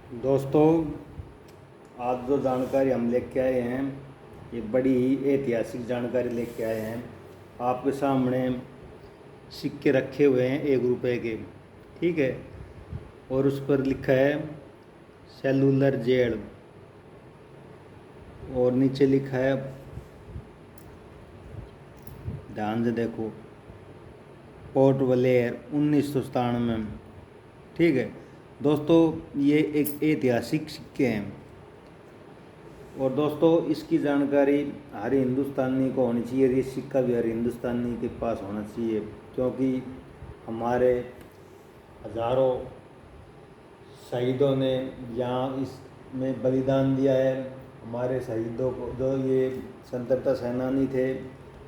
दोस्तों, आज जो जानकारी हम लेके आए हैं ये बड़ी ही ऐतिहासिक जानकारी लेके आए हैं। आपके सामने सिक्के रखे हुए हैं 1 रुपए के, ठीक है। और उस पर लिखा है सेलुलर जेल और नीचे लिखा है, ध्यान से देखो, पोर्ट ब्लेयर 1997 में, ठीक है। दोस्तों, ये एक ऐतिहासिक सिक्के हैं और दोस्तों इसकी जानकारी हर हिंदुस्तानी को होनी चाहिए। ये सिक्का भी हर हिंदुस्तानी के पास होना चाहिए, क्योंकि हमारे हजारों शहीदों ने यहाँ इसमें बलिदान दिया है। हमारे शहीदों को, जो ये स्वतंत्रता सेनानी थे,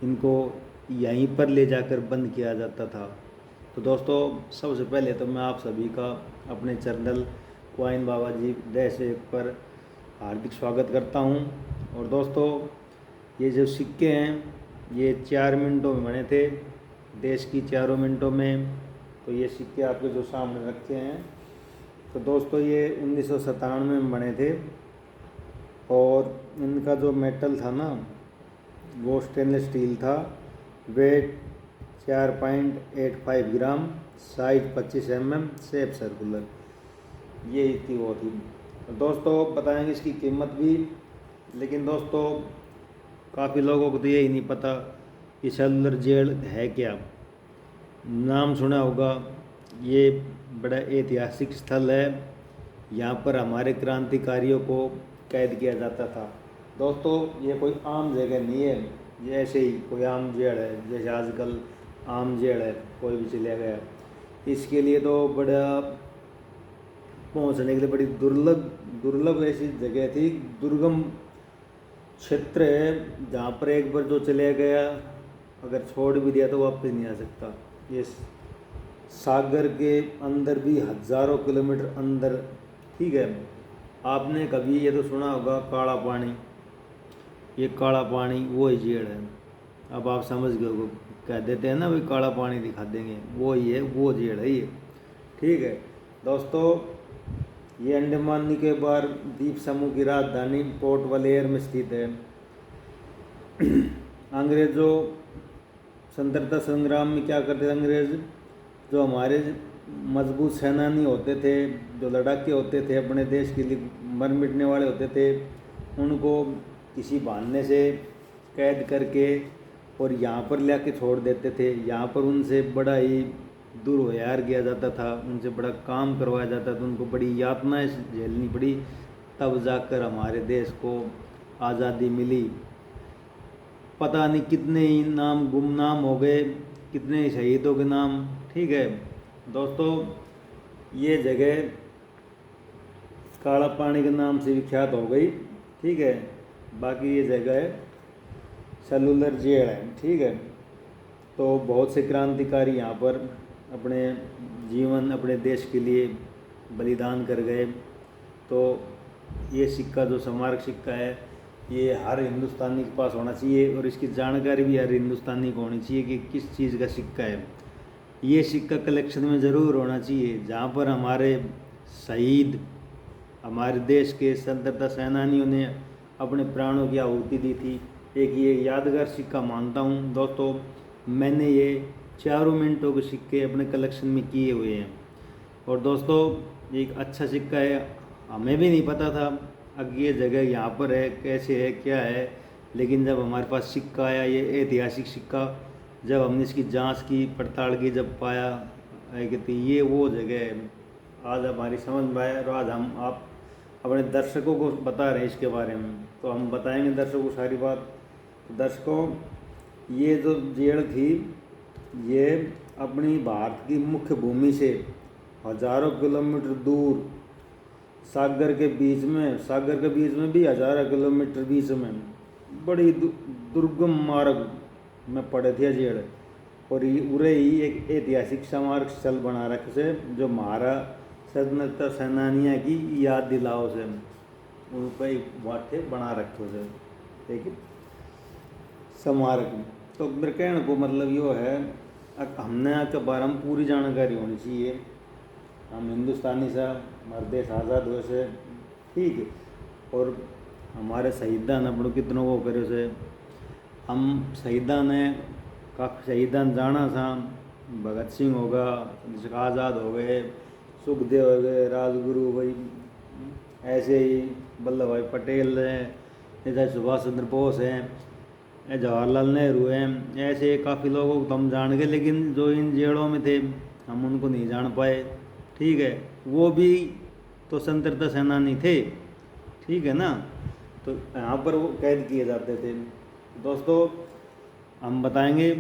इनको यहीं पर ले जाकर बंद किया जाता था। तो दोस्तों, सबसे पहले तो मैं आप सभी का अपने चैनल क्वाइन बाबा जी डैश पर हार्दिक स्वागत करता हूं। और दोस्तों, ये जो सिक्के हैं ये 4 मिनटों में बने थे, देश की 4 मिनटों में। तो ये सिक्के आपके जो सामने रखे हैं, तो दोस्तों ये 1997 में बने थे और इनका जो मेटल था ना, वो स्टेनलेस स्टील था। वेट 4.85 ग्राम, साइज 25 शेप सर्कुलर, ये थी वो थी। दोस्तों बताएंगे इसकी कीमत भी, लेकिन दोस्तों काफ़ी लोगों को तो यही नहीं पता कि सेलुलर जेल है क्या। नाम सुना होगा, ये बड़ा ऐतिहासिक स्थल है। यहाँ पर हमारे क्रांतिकारियों को कैद किया जाता था। दोस्तों, ये कोई आम जगह नहीं है, ये ऐसे ही कोई आम जेल है, जैसे आजकल आम जेल है, कोई भी चला गया। इसके लिए तो बड़ा पहुंचने के लिए बड़ी दुर्लभ ऐसी जगह थी, दुर्गम क्षेत्र है, जहाँ पर एक बार जो चले गया, अगर छोड़ भी दिया तो वापस नहीं आ सकता। ये सागर के अंदर भी हजारों किलोमीटर अंदर, ठीक है। आपने कभी ये तो सुना होगा काला पानी, ये काला पानी वो ही जेल है। अब आप समझ गए हो, कह देते हैं ना भाई काला पानी दिखा देंगे, वो ही है, वो जेल है ये, ठीक है। दोस्तों, ये अंडमान निकोबार द्वीप समूह की राजधानी पोर्ट ब्लेयर में स्थित है। अंग्रेज़ों स्वतंत्रता संग्राम में क्या करते थे अंग्रेज़, जो हमारे मजबूत सेनानी होते थे, जो लड़ाके होते थे, अपने देश के लिए मर मिटने वाले होते थे, उनको किसी बहाने से कैद करके और यहाँ पर ला के छोड़ देते थे। यहाँ पर उनसे बड़ा ही दुर्व्यवहार किया जाता था, उनसे बड़ा काम करवाया जाता था, उनको बड़ी यातनाएं झेलनी पड़ी, तब जाकर हमारे देश को आज़ादी मिली। पता नहीं कितने ही नाम गुमनाम हो गए, कितने ही शहीदों के नाम, ठीक है। दोस्तों, ये जगह काला पानी के नाम से विख्यात हो गई, ठीक है। बाकी ये जगह है सेलुलर जेल है, ठीक है। तो बहुत से क्रांतिकारी यहाँ पर अपने जीवन, अपने देश के लिए बलिदान कर गए। तो ये सिक्का जो स्मारक सिक्का है, ये हर हिंदुस्तानी के पास होना चाहिए और इसकी जानकारी भी हर हिंदुस्तानी को होनी चाहिए कि किस चीज़ का सिक्का है। ये सिक्का कलेक्शन में ज़रूर होना चाहिए, जहाँ पर हमारे शहीद, हमारे देश के स्वतंत्रता सेनानियों ने अपने प्राणों की आहुति दी थी। एक ये यादगार सिक्का मानता हूँ। दोस्तों, मैंने ये 4 मिनटों के सिक्के अपने कलेक्शन में किए हुए हैं और दोस्तों एक अच्छा सिक्का है। हमें भी नहीं पता था अब ये जगह यहाँ पर है, कैसे है, क्या है, लेकिन जब हमारे पास सिक्का आया, ये ऐतिहासिक सिक्का, जब हमने इसकी जांच की, पड़ताल की, जब पाया है कि ये वो जगह है, आज हमारी समझ में आया और आज हम आप अपने दर्शकों को बता रहे हैं इसके बारे में। तो हम बताएंगे दर्शकों को सारी बात। दर्शकों, ये जो जेल थी, ये अपनी भारत की मुख्य भूमि से हजारों किलोमीटर दूर, सागर के बीच में भी हजारों किलोमीटर बीच में, बड़ी दुर्गम मार्ग में पड़े थे जेल। और ये उरे ही एक ऐतिहासिक स्मारक स्थल बना रखे से, जो महारा स्वतंत्रता सेनानियों की याद दिलाओ से उनका वाटे बना रखे से, ठीक है, स्मारक। तो मेरे कहने को मतलब यो है, हमने के बारे में पूरी जानकारी होनी चाहिए। हम हिंदुस्तानी सा हमारा देश आज़ाद हुए से, ठीक है। और हमारे शहीदान अपनों कितनों को करे से, हम शहीदान ने काफ़ी शहीदान जाना था। भगत सिंह होगा, चंद्रशेखर आज़ाद हो गए, सुखदेव हो गए, राजगुरु भाई, ऐसे ही वल्लभ भाई पटेल हैं, जैसे सुभाष चंद्र बोस हैं, जवाहरलाल नेहरू हैं, ऐसे काफ़ी लोगों को तो हम जान गए, लेकिन जो इन जेलों में थे हम उनको नहीं जान पाए, ठीक है। वो भी तो स्वतंत्रता सेनानी थे, ठीक है ना। तो यहाँ पर वो कैद किए जाते थे। दोस्तों हम बताएंगे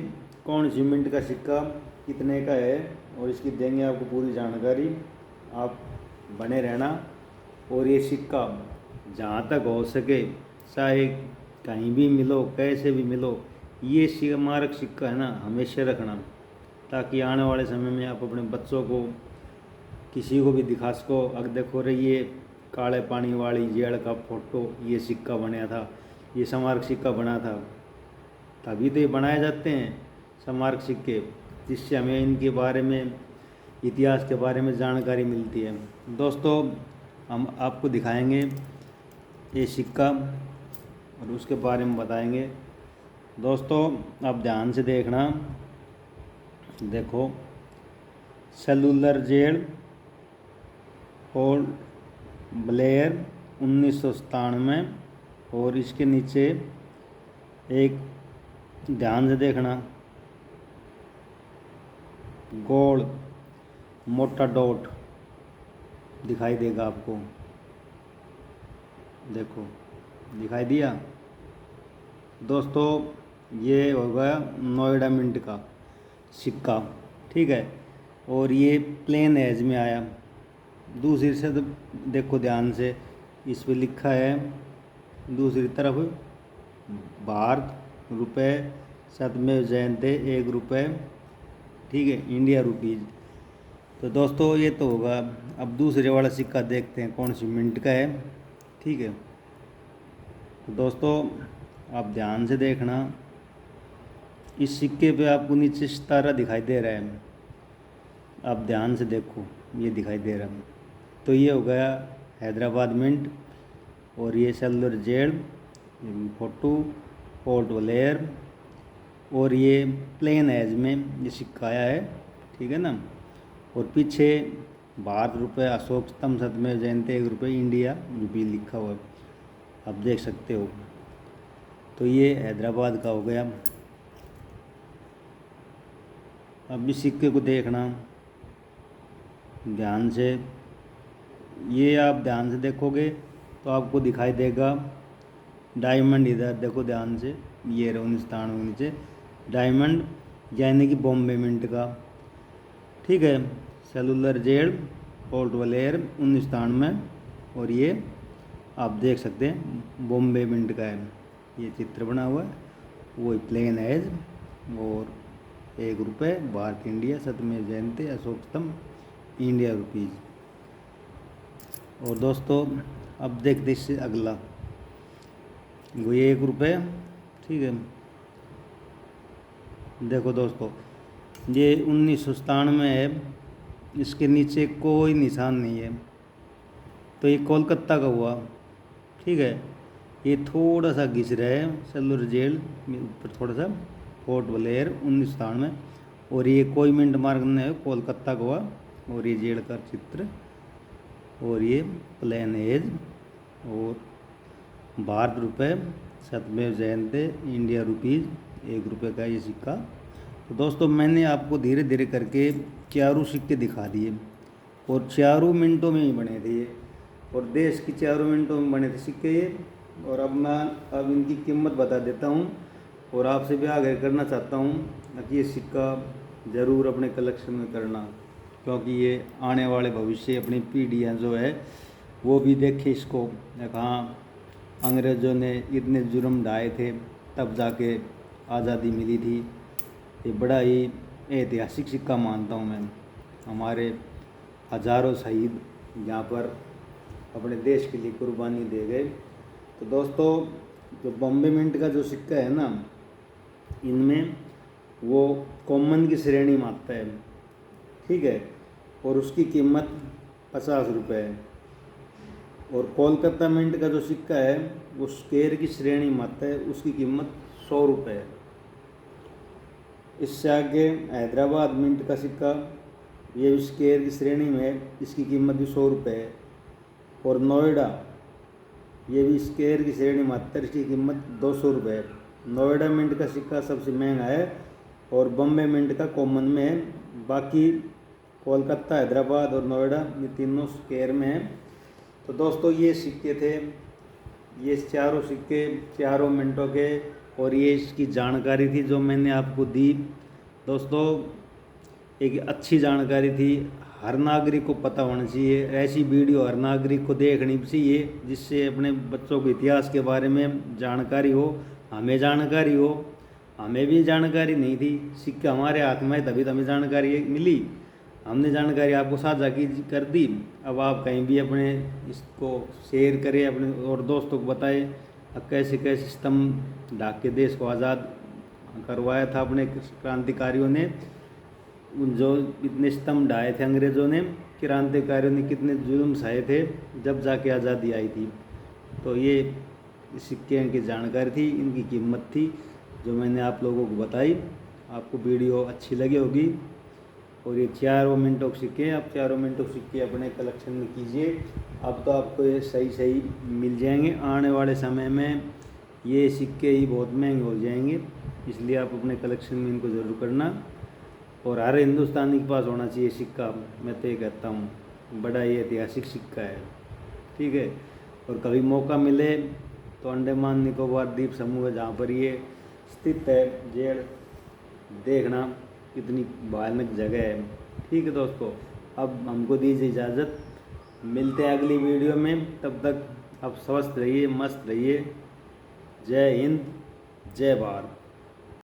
कौन सी मिनट का सिक्का कितने का है और इसकी देंगे आपको पूरी जानकारी, आप बने रहना। और ये सिक्का जहाँ तक हो सके, चाहे कहीं भी मिलो, कैसे भी मिलो, ये स्मारक सिक्का है ना हमेशा रखना, ताकि आने वाले समय में आप अपने बच्चों को, किसी को भी दिखा सको। अगर देखो रे ये काले पानी वाली जेल का फोटो, ये सिक्का बनाया था, ये स्मारक सिक्का बना था। तभी तो ये बनाए जाते हैं स्मारक सिक्के, जिससे हमें इनके बारे में, इतिहास के बारे में जानकारी मिलती है। दोस्तों हम आपको दिखाएंगे ये सिक्का और उसके बारे में बताएंगे। दोस्तों आप ध्यान से देखना, देखो सेलुलर जेल पोर्ट ब्लेयर 1997, और इसके नीचे एक, ध्यान से देखना, गोल मोटा डॉट दिखाई देगा आपको, देखो दिखाई दिया। दोस्तों ये होगा नोएडा मिंट का सिक्का, ठीक है। और ये प्लेन एज में आया। दूसरी से तो देखो ध्यान से, इस पे लिखा है दूसरी तरफ भारत रुपए, सतमें जयंती 1 रुपये, ठीक है, इंडिया रुपीज़। तो दोस्तों ये तो होगा। अब दूसरे वाला सिक्का देखते हैं कौन सी मिनट का है, ठीक है। तो दोस्तों आप ध्यान से देखना, इस सिक्के पे आपको नीचे सितारा दिखाई दे रहा है, आप ध्यान से देखो, ये दिखाई दे रहा है। तो ये हो गया हैदराबाद मिंट। और ये cellular jail photo Port Blair, और ये प्लेन एज में ये सिक्का आया है, ठीक है ना। और पीछे भारत रुपये, अशोक स्तंभ, सतमें जयंती 1 रुपये, इंडिया रुपी लिखा हुआ है, आप देख सकते हो। तो ये हैदराबाद का हो गया। अब इस सिक्के को देखना ध्यान से, ये आप ध्यान से देखोगे तो आपको दिखाई देगा डायमंड, इधर देखो ध्यान से, ये रहो 1997 नीचे डायमंड, यानी कि बॉम्बे मिंट का, ठीक है। सेलुलर जेल पोर्ट ब्लेयर 1997, और ये आप देख सकते हैं बॉम्बे मिंट का है, ये चित्र बना हुआ है, वही प्लेन एज, और 1 रुपये, भारत इंडिया, सतमें जयंती, अशोक स्तंभ, इंडिया रुपीज़। और दोस्तों अब देखते इससे अगला, वो 1 रुपये, ठीक है। देखो दोस्तों ये 1997 में है, इसके नीचे कोई निशान नहीं है, तो ये कोलकाता का हुआ, ठीक है। ये थोड़ा सा घिस रहा है सेलुलर जेल ऊपर थोड़ा सा, पोर्ट ब्लेयर 1997, और ये कोई मिंट मार्क नहीं है, कोलकाता का हुआ। और ये जेल का चित्र, और ये प्लेन एज, और भारत रुपये, सतमें जयंती, इंडिया रुपीज़, 1 रुपये का ये सिक्का। तो दोस्तों मैंने आपको धीरे धीरे करके चारों सिक्के दिखा दिए, और चारों मिनटों में ही बने थे ये, और देश की चारों मिनटों में बने थे सिक्के ये। और अब मैं इनकी कीमत बता देता हूँ, और आपसे भी आग्रह करना चाहता हूँ कि ये सिक्का ज़रूर अपने कलेक्शन में करना, क्योंकि ये आने वाले भविष्य अपनी पीढ़ियाँ जो है वो भी देखे इसको, कहाँ अंग्रेज़ों ने इतने जुर्म ढाए थे तब जाके आज़ादी मिली थी। ये बड़ा ही ऐतिहासिक सिक्का मानता हूँ मैं। हमारे हज़ारों शहीद यहाँ पर अपने देश के लिए कुर्बानी दे गए। तो दोस्तों जो बॉम्बे मिंट का जो सिक्का है ना, इनमें वो कॉमन की श्रेणी में आता है, ठीक है। और उसकी कीमत 50 रुपये है। और कोलकाता मिंट का जो सिक्का है वो स्क्वायर की श्रेणी में आता है, उसकी कीमत 100 रुपये है। इससे आगे हैदराबाद मिंट का सिक्का, ये भी स्क्वायर की श्रेणी में है, इसकी कीमत भी 100 रुपये है। और नोएडा, ये भी स्क्वायर की श्रेणी में आता है, इसकी कीमत 200 रुपये है। नोएडा मिंट का सिक्का सबसे महंगा है और बम्बे मिंट का कॉमन में है। बाकी कोलकाता, हैदराबाद और नोएडा ये तीनों स्क्वायर में है। तो दोस्तों ये सिक्के थे, ये चारों सिक्के चारों मिनटों के, और ये इसकी जानकारी थी जो मैंने आपको दी। दोस्तों एक अच्छी जानकारी थी, हर नागरिक को पता होना चाहिए, ऐसी वीडियो हर नागरिक को देखनी चाहिए जिससे अपने बच्चों को इतिहास के बारे में जानकारी हो, हमें जानकारी हो। हमें भी जानकारी नहीं थी, सिक्का हमारे हाथ में तभी तो हमें जानकारी मिली, हमने जानकारी आपको साझा की कर दी। अब आप कहीं भी अपने इसको शेयर करें, अपने और दोस्तों को बताएं कैसे कैसे स्तंभ ढाक के देश को आज़ाद करवाया था अपने क्रांतिकारियों ने। जो इतने स्तंभ ढाए थे अंग्रेज़ों ने, क्रांतिकारियों ने कितने जुल्म सहे थे, जब जाके आज़ादी आई थी। तो ये सिक्के की जानकारी थी, इनकी कीमत थी जो मैंने आप लोगों को बताई। आपको वीडियो अच्छी लगी होगी। और ये चारों मिनटों के सिक्के, आप चारों मिनटों के सिक्के अपने कलेक्शन में कीजिए। अब तो आपको ये सही मिल जाएंगे। आने वाले समय में ये सिक्के ही बहुत महंगे हो जाएंगे, इसलिए आप अपने कलेक्शन में इनको ज़रूर करना। और हर हिंदुस्तानी के पास होना चाहिए सिक्का, मैं तो ये कहता हूँ, बड़ा ये ऐतिहासिक सिक्का है। ठीक है। और कभी मौका मिले तो अंडमान निकोबार द्वीप समूह है जहाँ पर ये स्थित है, जेल देखना कितनी भयानक जगह है। ठीक है दोस्तों, अब हमको दीजिए इजाज़त, मिलते हैं अगली वीडियो में। तब तक आप स्वस्थ रहिए, मस्त रहिए। जय हिंद, जय भारत।